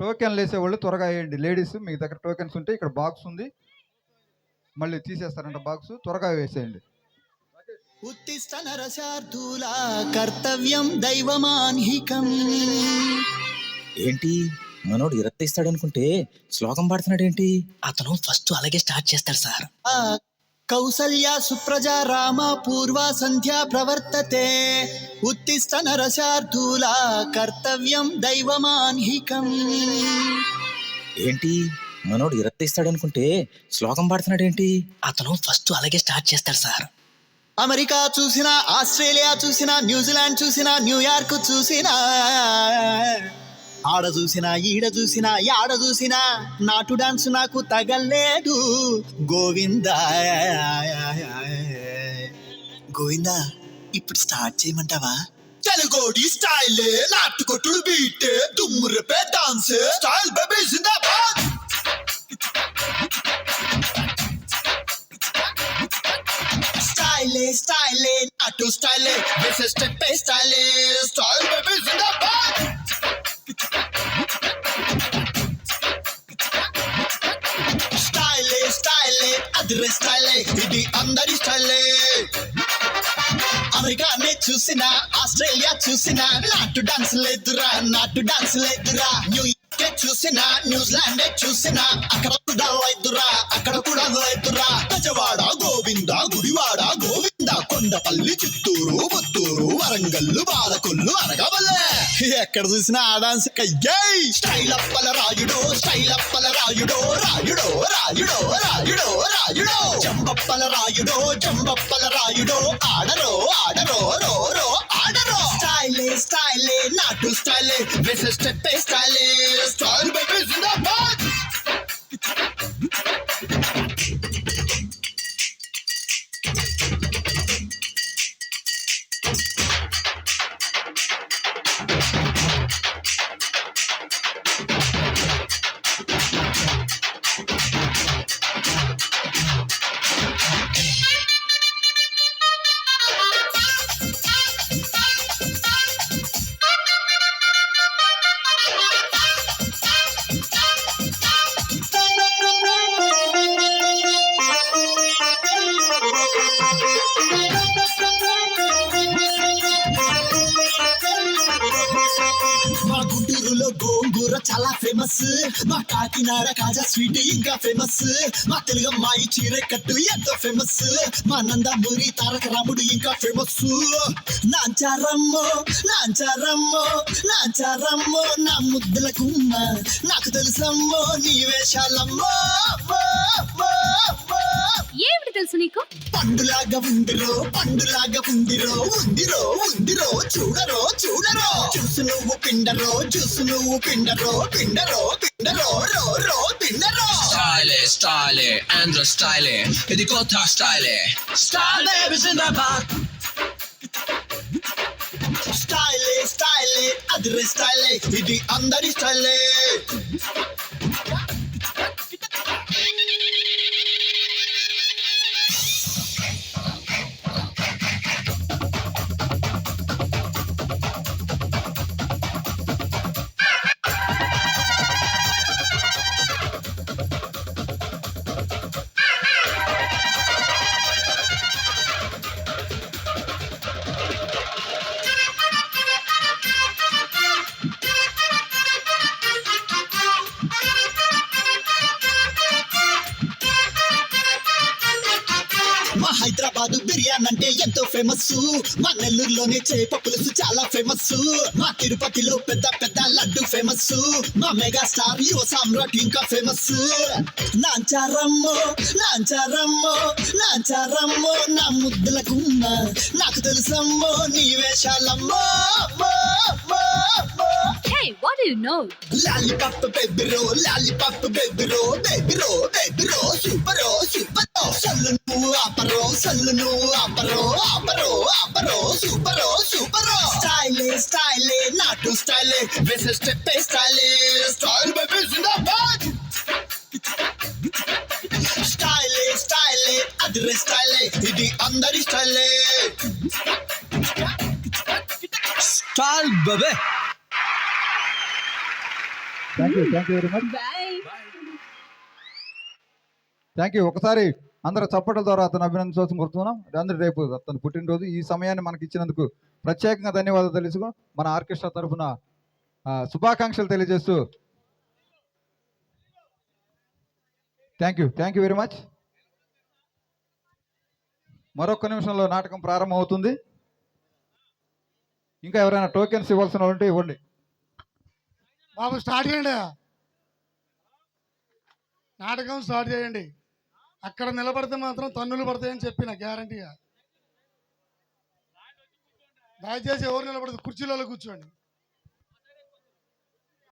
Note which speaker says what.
Speaker 1: టోకెన్లు వేసేవాళ్ళు త్వరగా వేయండి. లేడీస్ మీ దగ్గర టోకెన్స్ ఉంటే ఇక్కడ బాక్స్ ఉంది, మళ్ళీ తీసేస్తారంట బాక్స్, త్వరగా వేసేయండి.
Speaker 2: ఉత్తిష్ట నరశార్థుల కర్తవ్యం దైవమాన్హికం.
Speaker 3: ఏంటి మనోడు ఇరత్తిస్తాడనుకుంటే శ్లోకం పాడుతున్నాడేంటి?
Speaker 4: అతను ఫస్ట్ అలాగే స్టార్ట్ చేస్తాడు సార్.
Speaker 2: కౌసల్య సుప్రజా రామ పూర్వ సంధ్యా ప్రవర్తతే. ఉత్తిష్ట నరశార్థుల కర్తవ్యం దైవమాన్హికం.
Speaker 3: ఏంటి మనోడు ఇరత్తిస్తాడనుకుంటే శ్లోకం పాడుతున్నాడేంటి?
Speaker 4: అతను ఫస్ట్ అలాగే స్టార్ట్ చేస్తాడు సార్.
Speaker 2: అమెరికా చూసినా, ఆస్ట్రేలియా చూసినా, న్యూజిలాండ్ చూసినా, న్యూయార్క్ చూసినా, ఆడ చూసినా ఈడ చూసినా యాడ చూసినా నాటు డాన్స్ నాకు తగలేదు. గోవిందా గోవిందా, ఇప్పుడు స్టార్ట్ చేయమంటావా? తెలుగోడి స్టైల్ నాటు కొట్టుడు బీట్ దుమ్మురపే డాన్స్ స్టైల్ బేబీ జిందాబాద్. స్టైలే స్టైలే నాటు స్టైలే వేసే స్టెప్ స్టైలే స్టైల్ బేబీ జిందాబాద్. స్టైలే స్టైలే అదిరే స్టైలే ఇది అందరి స్టైలే. అమెరికానే చూసినా, ఆస్ట్రేలియా చూసినా నాటు డాన్స్ లేదురా, నాటు డాన్స్ లేదురా. న్యూయార్క్ చూసినా, న్యూజిలాండ్ చూసినా అక్కడ కూడా లేదురా, అక్కడ కూడా లేదురా. గజవాడ గోవింద, గుడివాడ గోవింద, కొండపల్లి, చిత్తూరు, పుత్తూరు, వరంగల్లు, బాలకొల్లు, అనగవల్లే ఎక్కడ చూసినా ఆ డాన్స్ కయ్యై. స్టైల్ అప్పల రాయుడో, స్టైల్ అప్పల రాయుడో, రాయుడో రాయుడో రాయుడో రాయుడో. జంబప్పల రాయుడో, జంబప్పల రాయుడో, ఆడరో ఆడరో రో రో ఆడరో. స్టైలే స్టైలే నాటు స్టైలే వేసే స్టెప్ స్టైలే స్టైల్ బేబీ జిందాబాద్. మా గుంటూరులో గోంగూర చాలా ఫేమస్, మా కాకినాడ కాజా స్వీట్ ఇంకా ఫేమస్, మా తెలుగమ్మాయి చీర కట్టు ఎంతో ఫేమస్, మా నందమూరి తారక రాముడు ఇంకా ఫేమస్. నాంచారమ్మో నాంచారమ్మో నాంచారమ్మో నా ముద్దుల గుమ్మ, నాకు తెలుసమ్మో నీ వేషాలమ్మో.
Speaker 5: ఏమిటి తెలుసు నీకు?
Speaker 2: పండులాగా ఉందిరో, పండులాగా ఉందిరో, ఉందిరో ఉందిరో, చూడరో చూడరో. చూసు నువ్వు పిండరో, చూసు నువ్వు పిండరో, పిండరో పిండరో రో రో పిండరో.
Speaker 6: Style, style, Andrew style, ఇది కొత్త style, style baby జిందాబాద్.
Speaker 2: స్టైలే స్టైలే అదిరే స్టైలే ఇది అందరి స్టైలే. మా హైదరాబాద్ బిర్యానీ అంటే ఎంతో ఫేమస్, మా నెల్లూరులోనే చేప పులుసు చాలా ఫేమస్, మా తిరుపతిలో పెద్ద పెద్ద లడ్డు ఫేమస్, మా మెగాస్టార్ యువ సామ్రాట్ ఇంకా ఫేమస్. నాంచారమ్మో నాంచారమ్మో నాంచారమ్మో నా ముద్దుల గుమ్మ, నాకు తెలుసమ్మో నీ వేషాలమ్మో.
Speaker 5: Hey, what do you know?
Speaker 2: Lollipop బేబీరో, లాలీపాప్ బేబీరో, బేబీరో బేబీరో, సూపరో సూపరో. సల్లు నువ్వు ఆపరో, సల్లు నువ్వు ఆపరో, ఆపరో ఆపరో, సూపరో సూపరో. స్టైలే స్టైలే నాటు స్టైలే వేసే స్టెప్ స్టైలే స్టైల్ బేబీ జిందాబాద్. స్టైలే స్టైలే అదిరే స్టైలే ఇది అందరి స్టైలే.
Speaker 6: Style baby.
Speaker 1: Thank you very much.
Speaker 5: Bye.
Speaker 1: Thank you. ఒకసారి అందరూ చప్పట్ల ద్వారా అతను అభినందించవలసిన కోరుతున్నాం. అందరూ రేపు అతను పుట్టినరోజు, ఈ సమయాన్ని మనకి ఇచ్చినందుకు ప్రత్యేకంగా ధన్యవాదాలు తెలుసుకో మన ఆర్కెస్ట్రా తరఫున శుభాకాంక్షలు తెలియజేస్తూ థ్యాంక్ యూ వెరీ మచ్. మరొక నిమిషంలో నాటకం ప్రారంభం అవుతుంది. ఇంకా ఎవరైనా టోకెన్స్ ఇవ్వాల్సిన వాళ్ళు ఉంటే ఇవ్వండి.
Speaker 7: బాబు స్టార్ట్ చేయండి, నాటకం స్టార్ట్ చేయండి. అక్కడ నిలబడితే మాత్రం తన్నులు పడతాయని చెప్పిన గ్యారంటీగా. దయచేసి ఎవరు నిలబడదు, కుర్చీలలో కూర్చోండి.